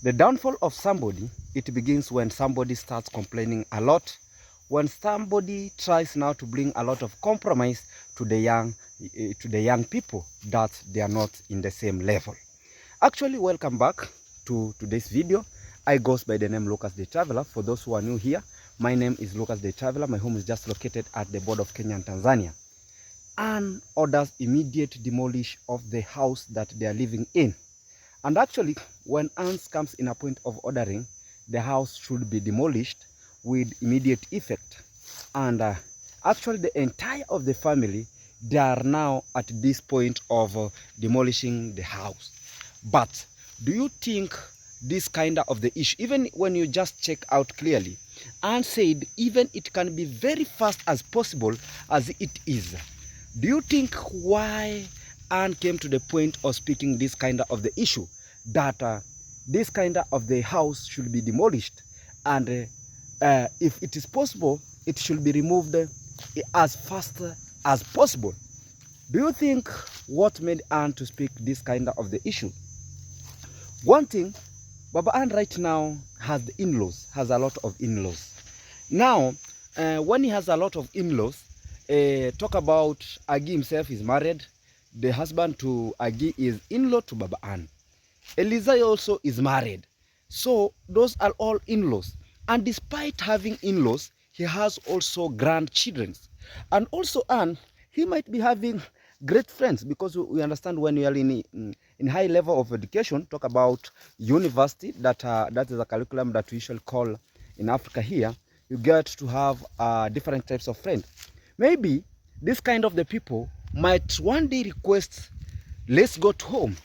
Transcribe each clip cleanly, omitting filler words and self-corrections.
The downfall of somebody, it begins when somebody starts complaining a lot, when somebody tries now to bring a lot of compromise to the young people that they are not in the same level. Actually, welcome back to today's video. I goes by the name Lucas the Traveler. For those who are new here, my name is Lucas the Traveler. My home is just located at the border of Kenya and Tanzania. And orders immediate demolish of the house that they are living in. And actually, when ants comes in a point of ordering, the house should be demolished with immediate effect. And actually, the entire of the family, they are now at this point of demolishing the house. But do you think this kind of the issue, even when you just check out clearly, and said even it can be very fast as possible as it is, do you think why Anne came to the point of speaking this kind of the issue, that this kind of the house should be demolished, and if it is possible, it should be removed as fast as possible? Do you think what made Anne to speak this kind of the issue? One thing, Baba Anne right now has the in-laws, has a lot of in-laws. Now, when he has a lot of in-laws, talk about Agi himself is married. The husband to Agi is in-law to Baba Anne. Eliza also is married. So those are all in-laws. And despite having in-laws, he has also grandchildren. And also Anne, he might be having great friends, because we understand when you are in high level of education, talk about university, that is a curriculum that we usually call in Africa here, you get to have different types of friends. Maybe this kind of the people might one day request, let's go to home.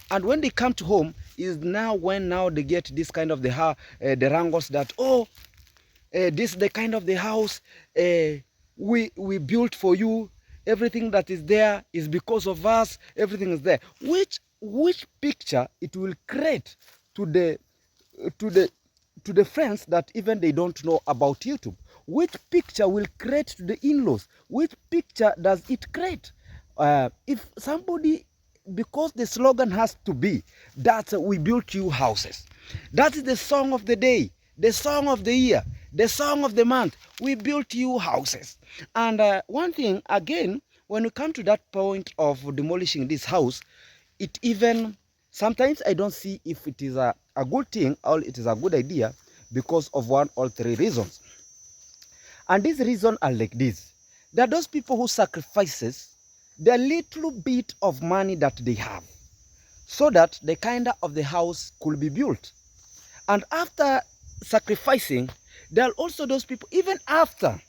And when they come to home is now when now they get this kind of the wrangles that, oh, this is the kind of the house we built for you. Everything that is there is because of us. Everything is there. Which picture it will create to the friends that even they don't know about YouTube? Which picture will create to the in-laws? Which picture does it create? If somebody, because the slogan has to be that we built you houses. That is the song of the day, the song of the year, the song of the month. We built you houses. And one thing, again, when we come to that point of demolishing this house, it even, sometimes I don't see if it is a good thing or it is a good idea, because of one or three reasons. And these reasons are like this. There are those people who sacrifices the little bit of money that they have so that the kind of the house could be built. And after sacrificing, there are also those people, even after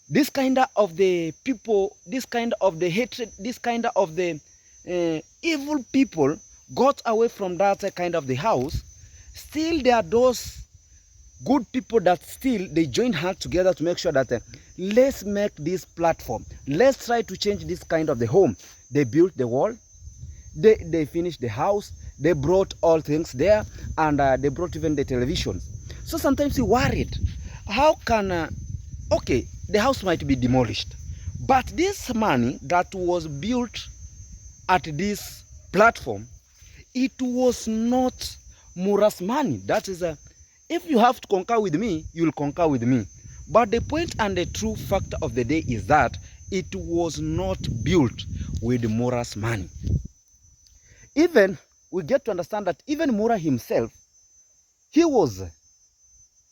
this kind of the people, this kind of the hatred, this kind of the evil people got away from that kind of the house, still there are those good people that still they join hands together to make sure that let's make this platform, let's try to change this kind of the home. They built the wall, they finished the house, they brought all things there, and they brought even the television. So sometimes you worried, how can okay, the house might be demolished, but this money that was built at this platform, it was not Mura's money. That is if you have to concur with me, you'll concur with me. But the point and the true factor of the day is that it was not built with Mura's money. Even we get to understand that even Mura himself, he was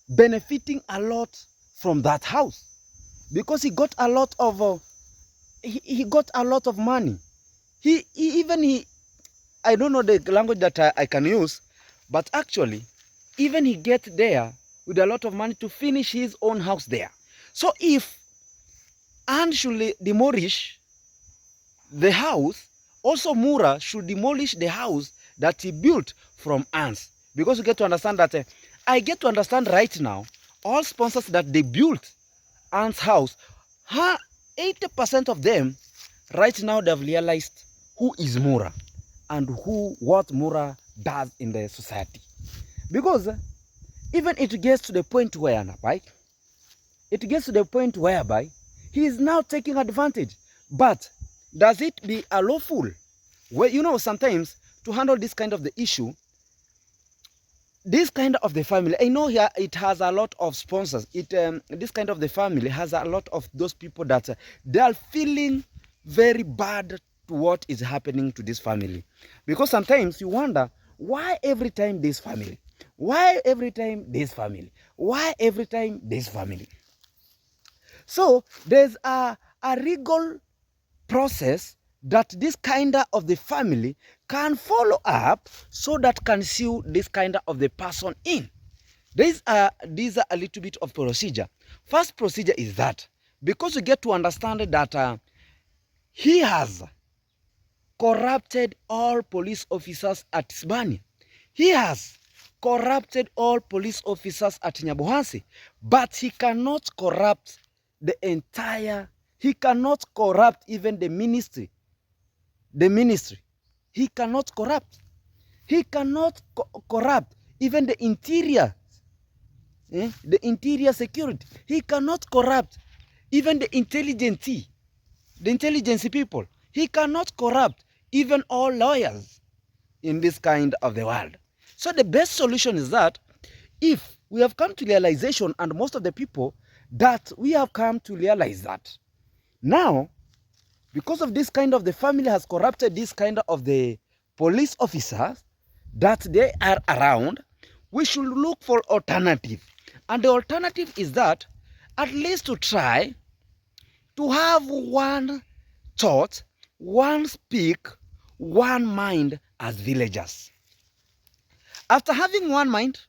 benefiting a lot from that house, because he got a lot of he got a lot of money. He I don't know the language that I can use, but actually even he get there with a lot of money to finish his own house there. So if Anne should demolish the house, also Mura should demolish the house that he built from Anne's. Because you get to understand that I get to understand right now, all sponsors that they built Anne's house, 80% of them right now they've realized who is Mura and what Mura does in the society. Because even it gets to the point where, it gets to the point whereby he is now taking advantage. But does it be a lawful? Well, you know, sometimes to handle this kind of the issue, this kind of the family, I know here it has a lot of sponsors. This kind of the family has a lot of those people that they are feeling very bad to what is happening to this family, because sometimes you wonder why every time this family, why every time this family, why every time this family. So there's a legal process that this kind of the family can follow up so that can sue this kind of the person in. These are a little bit of procedure. First procedure is that because you get to understand that he has corrupted all police officers at Sibania. He has corrupted all police officers at Nyabuhansi, but he cannot corrupt the entire, he cannot corrupt even the ministry. The ministry. He cannot corrupt. He cannot corrupt even the interior. The interior security. He cannot corrupt even the intelligence people. He cannot corrupt even all lawyers in this kind of the world. So the best solution is that if we have come to realization, and most of the people that we have come to realize that now, because of this kind of the family has corrupted this kind of the police officers that they are around, we should look for alternative. And the alternative is that at least to try to have one thought, one speak, one mind as villagers. After having one mind,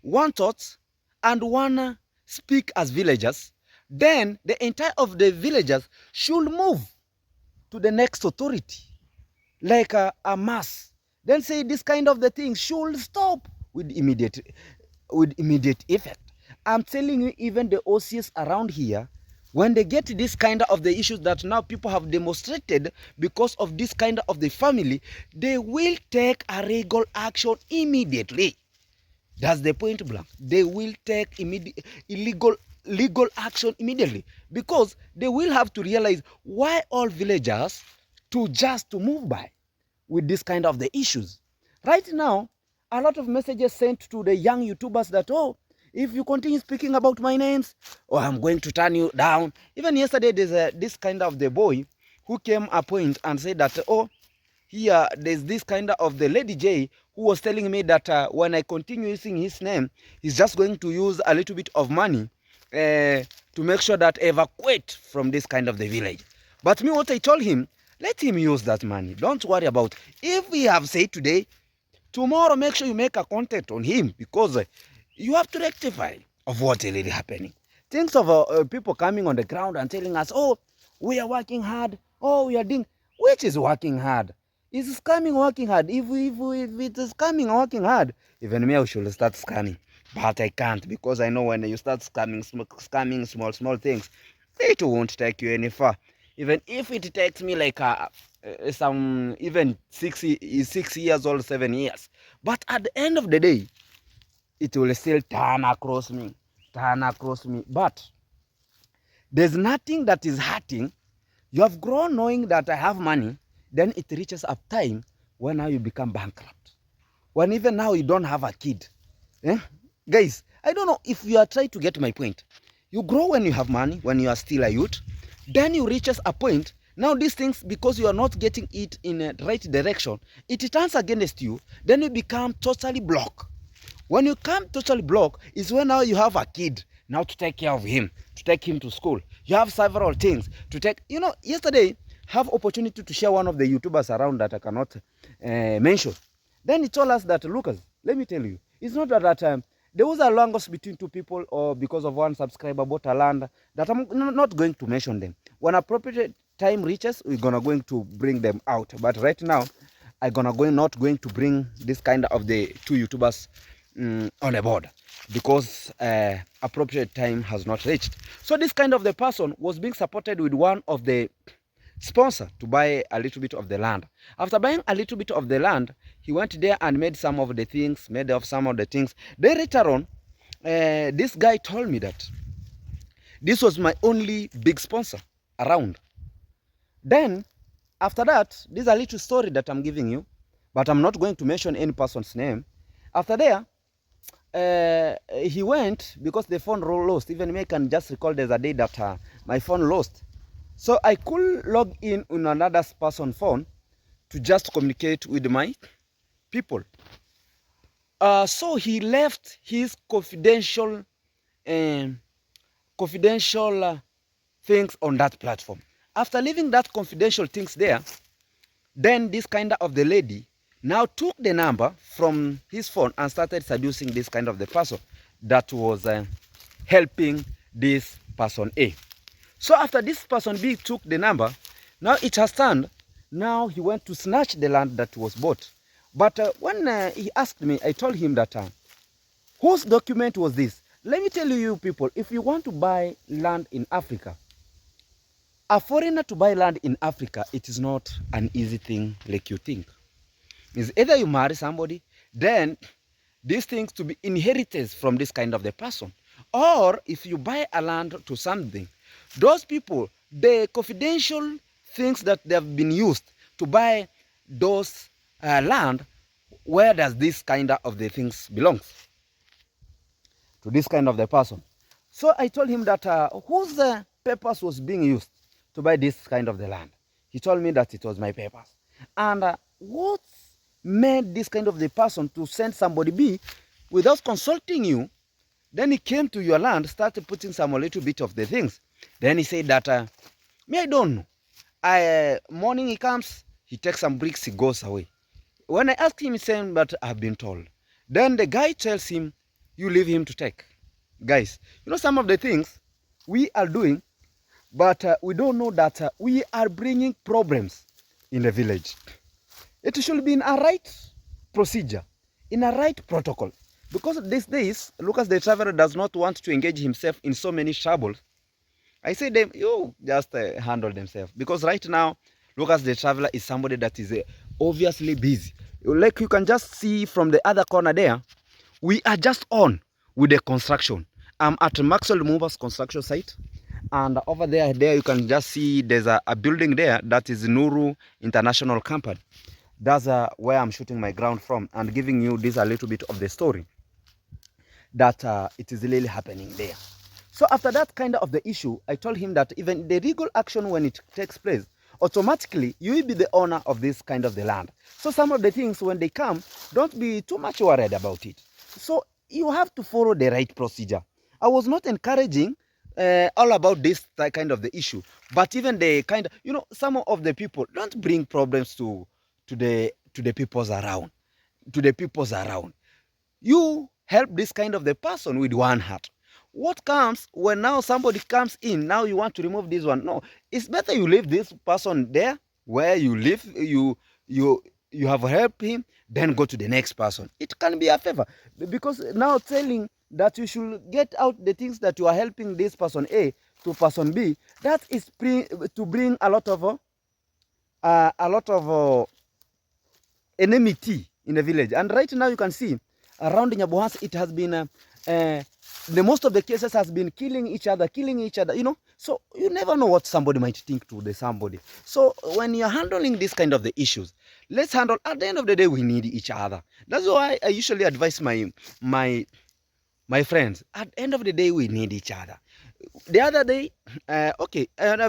one thought, and one speak as villagers, then the entire of the villagers should move to the next authority, like a mass. Then say this kind of the thing should stop with immediate effect. I'm telling you, even the OCS around here, when they get this kind of the issues that now people have demonstrated because of this kind of the family, they will take a legal action immediately. That's the point blank. They will take legal action immediately, because they will have to realize why all villagers to move by with this kind of the issues. Right now, a lot of messages sent to the young YouTubers that, oh, if you continue speaking about my names, oh, I'm going to turn you down. Even yesterday, there's this kind of the boy who came a point and said that, oh, here there's this kind of the Lady J who was telling me that when I continue using his name, he's just going to use a little bit of money to make sure that evacuate from this kind of the village. But me, what I told him, let him use that money. Don't worry about it. If we have said today, tomorrow make sure you make a contact on him, because you have to rectify of what is really happening. Things of people coming on the ground and telling us, oh, we are working hard. Oh, we are doing, which is working hard? Is scamming working hard? If it is scamming working hard, even me, I should start scamming. But I can't, because I know when you start scamming small things, it won't take you any far. Even if it takes me like some even 6 years or 7 years. But at the end of the day, it will still turn across me. But there's nothing that is hurting. You have grown knowing that I have money. Then it reaches a time when now you become bankrupt. When even now you don't have a kid. Guys, I don't know if you are trying to get my point. You grow when you have money, when you are still a youth. Then you reaches a point. Now these things, because you are not getting it in the right direction, it turns against you. Then you become totally blocked. When you come totally blocked is when now you have a kid. Now to take care of him, to take him to school. You have several things to take. You know, yesterday, have opportunity to share one of the YouTubers around that I cannot mention. Then he told us that, Lucas, let me tell you, it's not that there was a language between two people, or because of one subscriber bought a land, that I'm not going to mention them. When appropriate time reaches, we're going to bring them out. But right now, I'm not going to bring this kind of the two YouTubers on a board, because appropriate time has not reached. So this kind of the person was being supported with one of the sponsor to buy a little bit of the land. After buying a little bit of the land, he went there and made some of the things, Then later on, this guy told me that this was my only big sponsor around. Then, after that, this is a little story that I'm giving you, but I'm not going to mention any person's name. After there, he went because the phone lost. Even me, I can just recall there's a day that my phone lost. So I could log in on another person's phone to just communicate with my people. So he left his confidential things on that platform. After leaving that confidential things there, then this kind of the lady now took the number from his phone and started seducing this kind of the person that was helping this person A. So after this person B took the number, now it has turned, now he went to snatch the land that was bought. But when he asked me, I told him that, whose document was this? Let me tell you people, if you want to buy land in Africa, a foreigner to buy land in Africa, it is not an easy thing like you think. It's either you marry somebody, then these things to be inherited from this kind of the person. Or if you buy a land to something, those people, the confidential things that they have been used to buy those land, where does this kind of the things belongs? To this kind of the person. So I told him that whose papers was being used to buy this kind of the land. He told me that it was my papers. And what made this kind of the person to send somebody B without consulting you? Then he came to your land, started putting some a little bit of the things. Then he said that, me, I don't know. Morning he comes, he takes some bricks, he goes away. When I asked him, he said, but I've been told. Then the guy tells him, you leave him to take. Guys, you know some of the things we are doing, but we don't know that we are bringing problems in the village. It should be in a right procedure, in a right protocol. Because these days, Lucas the Traveler does not want to engage himself in so many troubles. I say them, you just handle themselves. Because right now, Lucas the Traveler is somebody that is obviously busy. Like you can just see from the other corner there, we are just on with the construction. I'm at Maxwell Movers construction site. And over there you can just see there's a building there that is Nuru International Company. That's where I'm shooting my ground from and giving you this a little bit of the story that it is really happening there. So after that kind of the issue, I told him that even the legal action when it takes place, automatically you will be the owner of this kind of the land. So some of the things when they come, don't be too much worried about it. So you have to follow the right procedure. I was not encouraging all about this kind of the issue, but even the kind of, you know, some of the people don't bring problems to the peoples around, You help this kind of the person with one heart. What comes when now somebody comes in, now you want to remove this one? No, it's better you leave this person there where you live, you have helped him, then go to the next person. It can be a favor, because now telling that you should get out the things that you are helping this person A to person B, that is to bring a lot of enmity in the village. And right now you can see around Nyabohans, it has been the most of the cases has been killing each other, you know. So you never know what somebody might think to the somebody. So when you're handling this kind of the issues, let's handle, at the end of the day, we need each other. That's why I usually advise my friends, at the end of the day, we need each other. The other day, a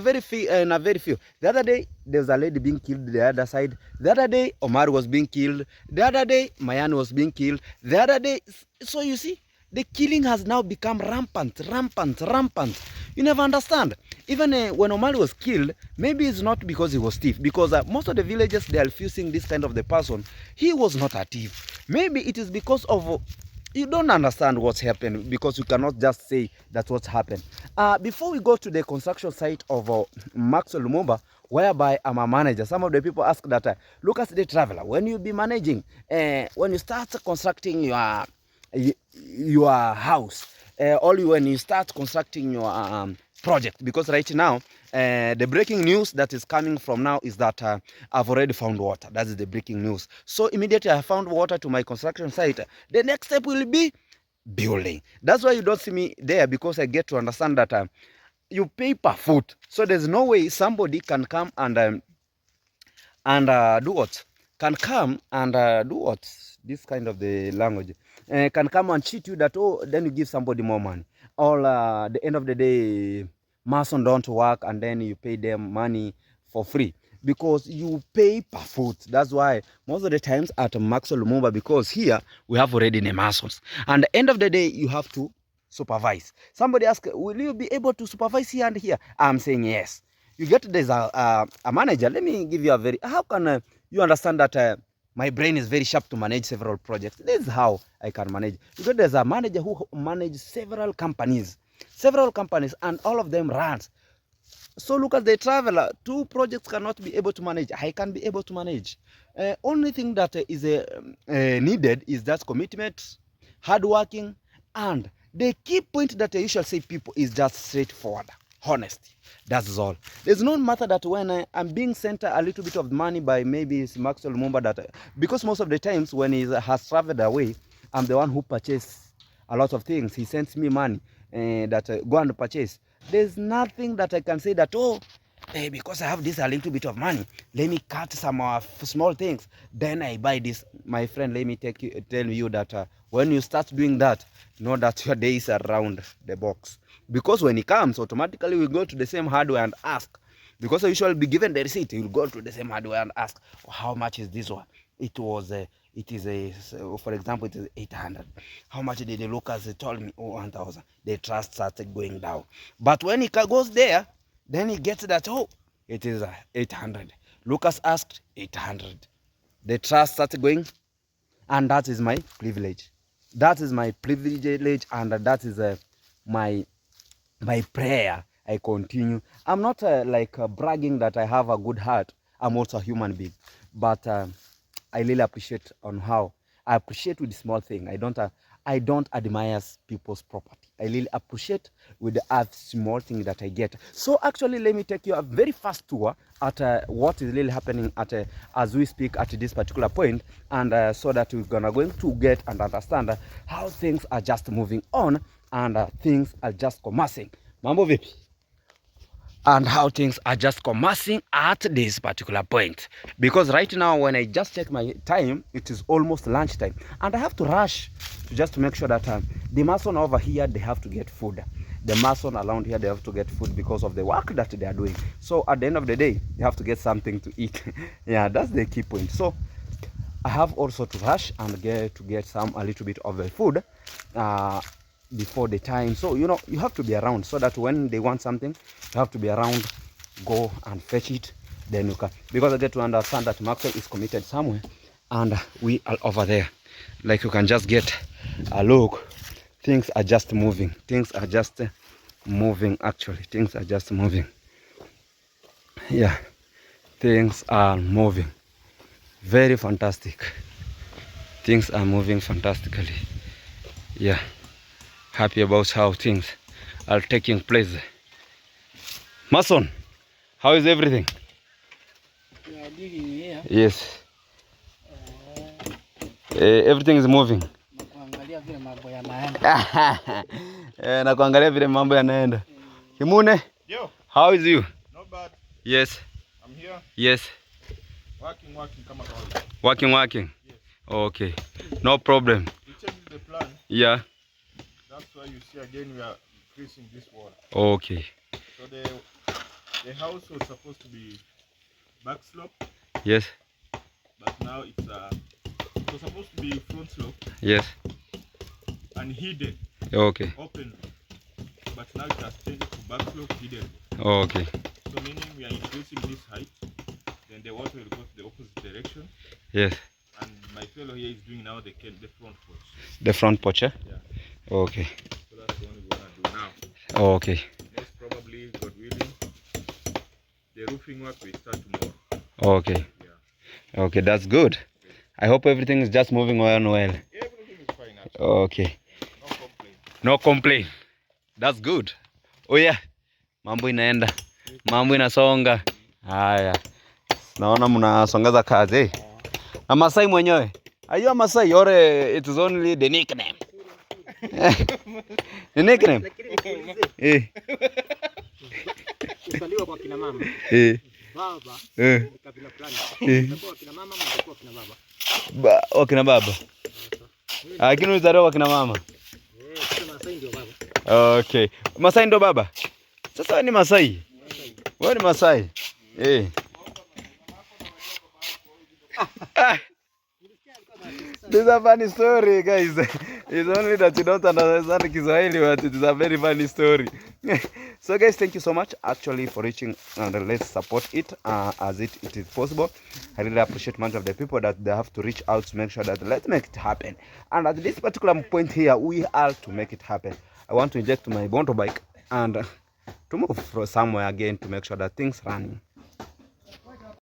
very few. The other day, there was a lady being killed the other side. The other day, Omar was being killed. The other day, Mayan was being killed. The other day, so you see, the killing has now become rampant. You never understand. Even when Omar was killed, maybe it's not because he was thief, because most of the villagers, they are refusing this kind of the person. He was not a thief. Maybe it is because of you don't understand what's happened, because you cannot just say that's what's happened. Before we go to the construction site of Maxwell Lumumba, whereby I'm a manager, some of the people ask that, look at the Traveler, when you be managing, when you start constructing your house, or when you start constructing your project, because right now, the breaking news that is coming from now is that I've already found water. That is the breaking news. So immediately I found water to my construction site. The next step will be building. That's why you don't see me there, because I get to understand that you pay per foot. So there's no way somebody can come and do what? Can come and do what? This kind of the language. can come and cheat you that, oh, then you give somebody more money. Or the end of the day, mason don't work and then you pay them money for free because you pay per foot. That's why most of the times at Maxwell Lumumba, because here we have already the masons. And the end of the day, you have to supervise. Somebody ask, will you be able to supervise here and here? I'm saying yes. You get there's a manager. Let me give you a very, how can you understand that my brain is very sharp to manage several projects? This is how I can manage. Because there's a manager who manages several companies, and all of them runs. So look at the traveler. 2 projects cannot be able to manage. I can be able to manage. Only thing that is needed is that commitment, hard working, and the key point that I usually say people is just straightforward, honesty. That's all. There's no matter that when I'm being sent a little bit of money by maybe Maxwell Lumumba, that because most of the times when he has traveled away, I'm the one who purchased a lot of things. He sends me money that go and purchase. There's nothing that I can say that, oh, because I have this a little bit of money, let me cut some small things, then I buy this. My friend, let me tell you that when you start doing that, know that your day is around the box. Because when he comes, automatically we go to the same hardware and ask. Because I usually be given the receipt, you'll go to the same hardware and ask, oh, how much is this one? It is for example, it is 800. How much did the Lucas told me? Oh, 1,000. The trust started going down. But when he goes there, then he gets that, oh, it is 800. Lucas asked 800. The trust started going, and that is my privilege. That is my privilege, and that is my prayer. I continue. I'm not bragging that I have a good heart. I'm also a human being, but I really appreciate on how I appreciate with the small thing. I don't admire people's property. I really appreciate with the small thing that I get. So actually, let me take you a very fast tour at what is really happening at as we speak at this particular point, and so that we're going to get and understand how things are just moving on and things are just commencing. Mambo vipi? And how things are just commencing at this particular point. Because right now, when I just check my time, it is almost lunchtime. And I have to rush to just to make sure that the mason over here, they have to get food. The mason around here, they have to get food because of the work that they are doing. So at the end of the day, they have to get something to eat. Yeah, that's the key point. So I have also to rush and get a little bit of the food before the time. So you know, you have to be around so that when they want something, you have to be around, go and fetch it, then you can, because I get to understand that Maxwell is committed somewhere and we are over there. Like you can just get a look. Things are just moving. Things are just moving. Actually, things are just moving. Yeah, things are moving. Very fantastic. Things are moving fantastically. Yeah, happy about how things are taking place. Mason, how is everything? We are digging here. Yes. Everything is moving. Nakuangalia vile mambo yanaenda. Kimune? Yo. How is you? Not bad. Yes. I'm here. Yes. Working kama Working. kawaida. Yes. Okay. No problem. We changed the plan. Yeah. That's why you see again we are increasing this wall. Okay. So the house was supposed to be back slope. Yes. But now it was supposed to be front slope. Yes. And hidden. Okay. Open. But now it has changed to back slope hidden. Okay. So meaning we are increasing this height. Then the water will go to the opposite direction. Yes. And my fellow here is doing now the front porch. The front porch, eh? Yeah. Okay. So that's the one we're gonna do now. Okay. Most probably, God willing, the roofing work will start tomorrow. Okay. Yeah. Okay, that's good. I hope everything is just moving on well. Everything is fine actually. Okay. No complaint. No complaint. That's good. Oh yeah. Mambo inaenda. Mambo inasonga. Haya. Naona mnasongaza kazi. Eh? Na Masai mwenyewe. Are you a Masai or it is only the nickname? The nickname? Eh. Kuzaliwa kwa kina mama. Baba. Kabila fulani. Kwa kina mama, kwa kina baba. Wakina baba. Lakini ulizaliwa kwa kina mama. Masai ndio baba. Okay. Masai ndio baba. Sasa wewe ni Masai. Wewe ni Masai. This is a funny story, guys. It's only that you don't understand Kiswahili, but it is a very funny story. So, guys, thank you so much actually for reaching, and let's support it as it is possible. I really appreciate much of the people that they have to reach out to make sure that let's make it happen. And at this particular point here, we are to make it happen. I want to inject my motorbike and to move from somewhere again to make sure that things run.